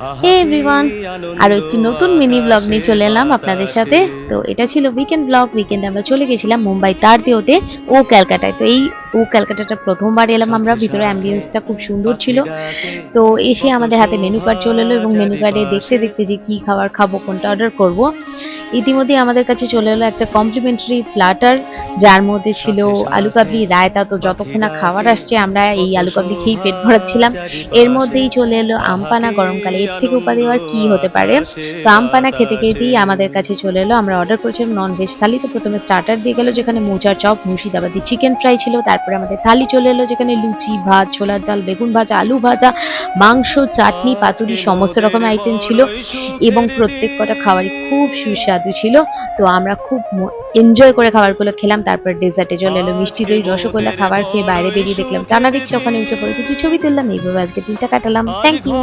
হে everyone, আরো একটি নতুন মিনি ব্লগ নিয়ে চলে এলাম আপনাদের সাথে। তো এটা ছিল উইকেন্ড ব্লগ। উইকেন্ডে আমরা চলে গেছিলাম মুম্বাই তারদেওতে ও ক্যালকাটায়। তো এই ও ক্যালকাটাটা প্রথমবার এলাম আমরা। ভিতরে অ্যাম্বিয়েন্সটা খুব সুন্দর ছিল। তো এসে আমাদের হাতে মেনু কার্ড চলে এলো এবং মেনু কার্ডে দেখতে দেখতে যে কি খাবার খাবো, কোনটা অর্ডার করব, ইতিমধ্যে আমাদের কাছে চলে এলো একটা কমপ্লিমেন্টারি প্লাটার, যার মধ্যে ছিল আলু কাবলি, রায়তা। তো যতক্ষণ না খাবার আসছে আমরা এই আলু কাবলি খেয়েই পেট ভরাচ্ছিলাম। এর মধ্যেই চলে এলো আমপানা গরমকালে, এর থেকে উপাদেয় আর কি হতে পারে। তো আমপানা খেতে খেতেই আমাদের কাছে চলে এলো। আমরা অর্ডার করেছিলাম নন ভেজ থালি। তো প্রথমে স্টার্টার দিয়ে গেল, যেখানে মোচার চপ, মুর্শিদাবাদি চিকেন ফ্রাই ছিল। তারপরে আমাদের থালি চলে এলো, যেখানে লুচি, ভাত, ছোলার ডাল, বেগুন ভাজা, আলু ভাজা, মাংস, চাটনি, পাতুরি, সমস্ত রকমের আইটেম ছিল এবং প্রত্যেক কটা খাবারই খুব সুস্বাদু ছিল। তো আমরা খুব এনজয় করে খাবারগুলো খেলাম। তারপর ডেজার্টে চলে এলো মিষ্টি দই, রসগোল্লা। খাবার খেয়ে বাইরে বেরিয়ে দেখলাম টানা রিক্সা, ওখানে উঠে পড়ে কিছু ছবি তুললাম। এইভাবে আজকে দিনটা কাটালাম। Thank you.